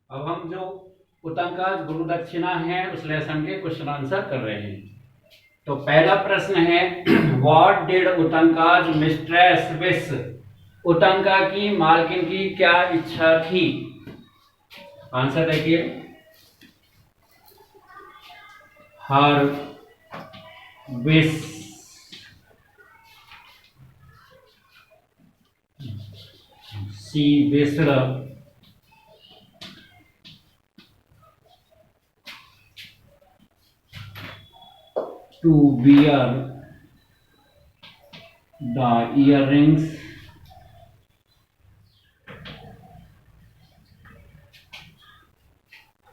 अब हम जो उतंकाज गुरु दक्षिणा है उस लेसन के क्वेश्चन आंसर कर रहे हैं। तो पहला प्रश्न है what did Utanka's mistress wish, Utanka की मालकिन की क्या इच्छा थी। आंसर देखिए, her wish she wished to wear the earrings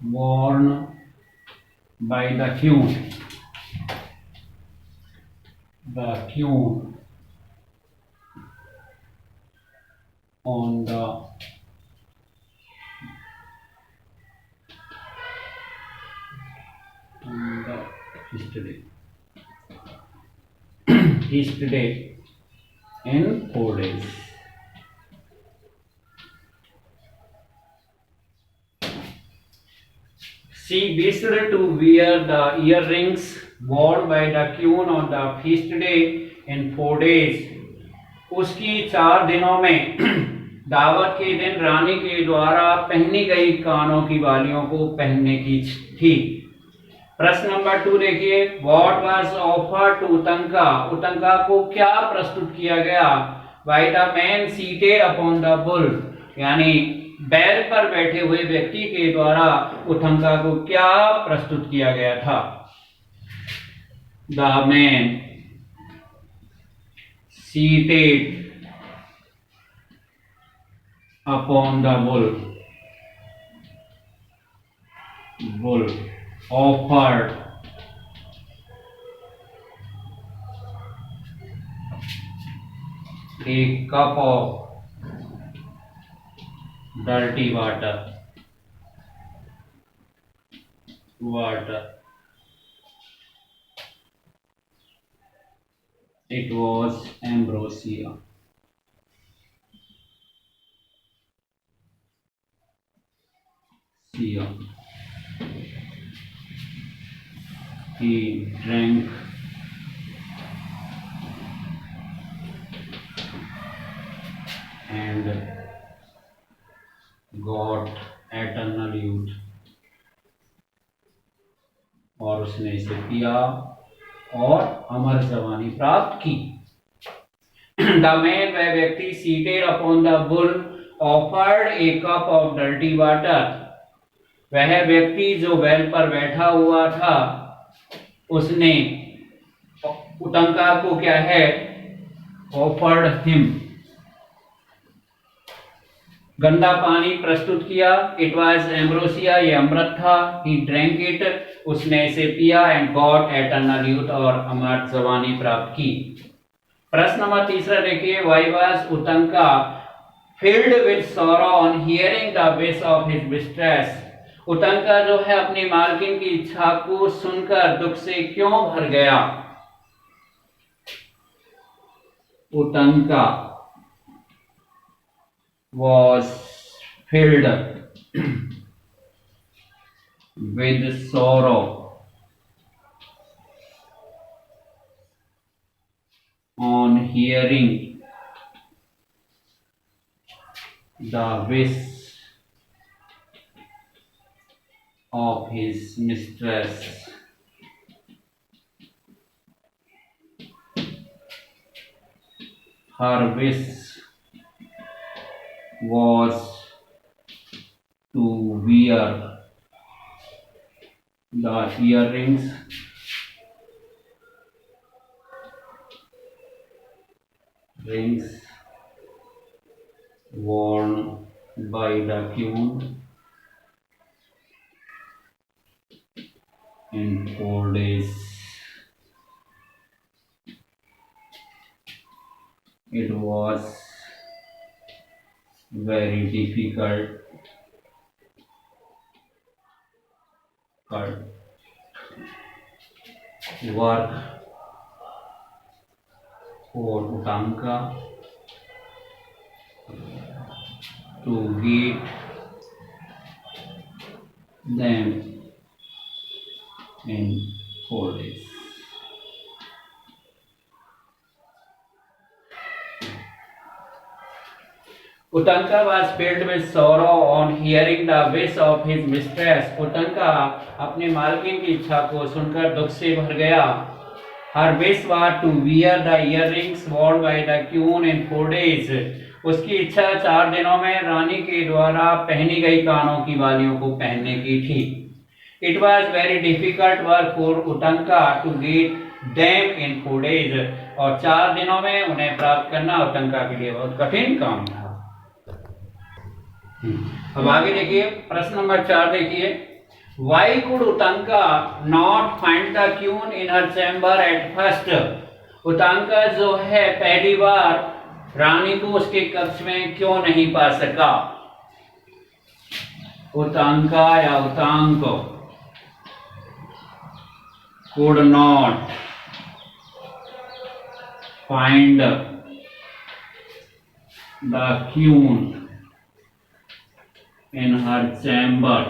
worn by the queen on the feast day feast day in 4 days. She wished to wear the earrings worn by the queen on the feast day in 4 days. उसकी 4 दिनों में दावत के दिन रानी के द्वारा पहनी गई कानों की बालियों को पहनने की थी। प्रश्न नंबर 2 देखिए, व्हाट वाज ऑफर्ड टू उतंका, उतंका को क्या प्रस्तुत किया गया। By the man seated upon the bull, यानी बैल पर बैठे हुए व्यक्ति के द्वारा उतंका को क्या प्रस्तुत किया गया था। The man seated upon the bull offered a cup of dirty water. It was ambrosia. He drank and got eternal youth, और उसने इसे पिया और अमर जवानी प्राप्त की। द मैन, वह व्यक्ति, seated upon the bull offered A cup of dirty water, वह व्यक्ति जो बैल पर बैठा हुआ था उसने उतंका को क्या है, ऑफर्ड हिम, गंदा पानी प्रस्तुत किया। इट वाज एम्ब्रोसिया, ये अमृत था। ही ड्रैंक इट, उसने इसे पिया। एंड गॉट एटर्नल यूथ, और अमर जवानी प्राप्त की। प्रश्न नंबर 3 देखिए, why was Utanka filled with sorrow on hearing the wish of his mistress, Utanka जो है अपनी मालकिन की इच्छा को सुनकर दुख से क्यों भर गया। उतंका was filled with sorrow on hearing the wish of his mistress. Her wish was to wear the earrings worn by the queen in 4 days. It was very difficult work for Utanka to get them in 4 days. Utanka was filled with sorrow on hearing the wish of his mistress. Utanka अपने मालकिन की इच्छा को सुनकर दुख से भर गया. Her wish was to wear the earrings worn by the queen in 4 days. उसकी इच्छा 4 दिनों में रानी के द्वारा पहनी गई कानों की बालियों को पहनने की थी. It was very difficult work for Utanka to get them in 4 days. और 4 दिनों में उन्हें प्राप्त करना उतंका के लिए बहुत कठिन काम था. अब आगे देखिए प्रश्न नंबर 4 देखिए. Why could Utanka not find the queen in her chamber at first? उतंका जो है पहली बार रानी को उसके कक्ष में क्यों नहीं पा सका? उतंका या उतांक could not find the queen in her chamber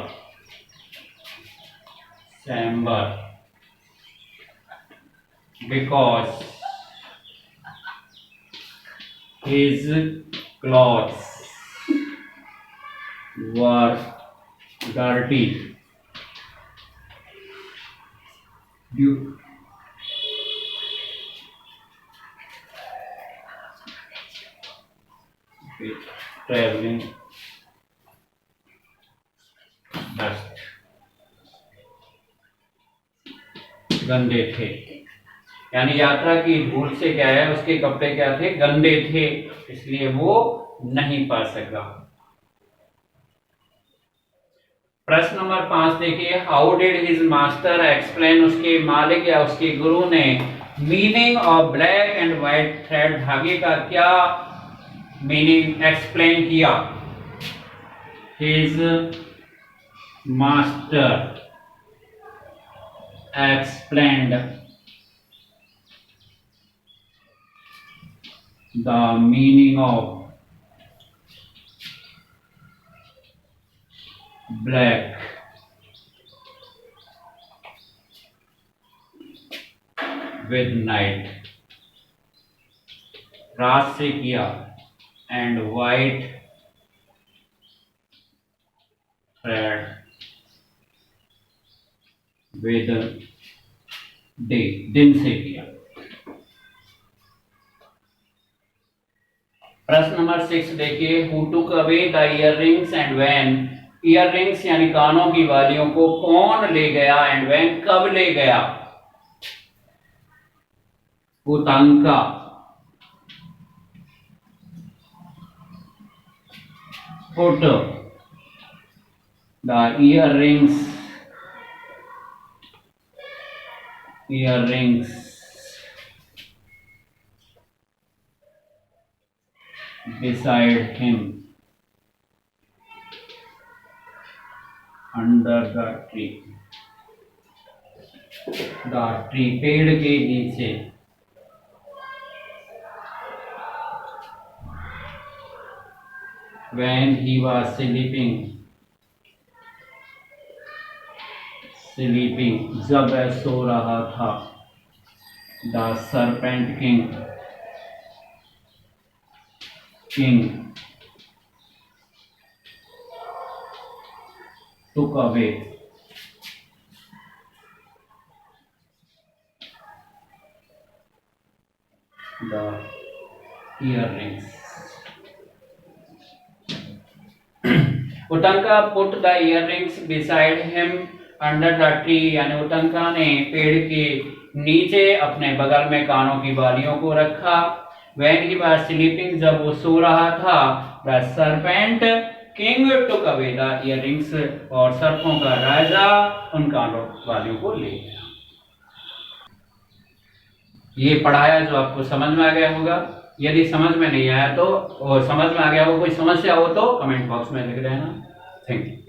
because his clothes were dirty due traveling dust. गंदे थे, यानी यात्रा की धूल से क्या है उसके कपड़े क्या थे? गंदे थे, इसलिए वो नहीं पा सका. प्रश्न नंबर 5 देखिए. How did his master explain? उसके मालिक या उसके गुरु ने meaning of black and white thread धागे का क्या मीनिंग एक्सप्लेन किया? His master explained the meaning of black with night, रात से किया, and white thread with day, दिन से किया. प्रश्न नंबर 6 देखिए. Who took away the earrings and when? earrings यानी कानों की बालियों को कौन ले गया? and when कब ले गया? उतंका. put the earrings beside him under the tree. पेड़ के नीचे. when he was sleeping जब वह सो रहा था. the serpent king took away the earrings. उतंका put the earrings beside him under the tree, यानी उतंका ने पेड़ के नीचे अपने बगल में कानों की बालियों को रखा. when he was sleeping जब वो सो रहा था. the serpent king took away the earrings, और सर्पों का राजा उन कानों वालियों को ले गया. ये पढ़ाया जो आपको समझ में आ गया होगा. यदि समझ में नहीं आया तो, और समझ में आ गया हो, कोई समस्या हो तो कमेंट बॉक्स में लिख देना. Thank you.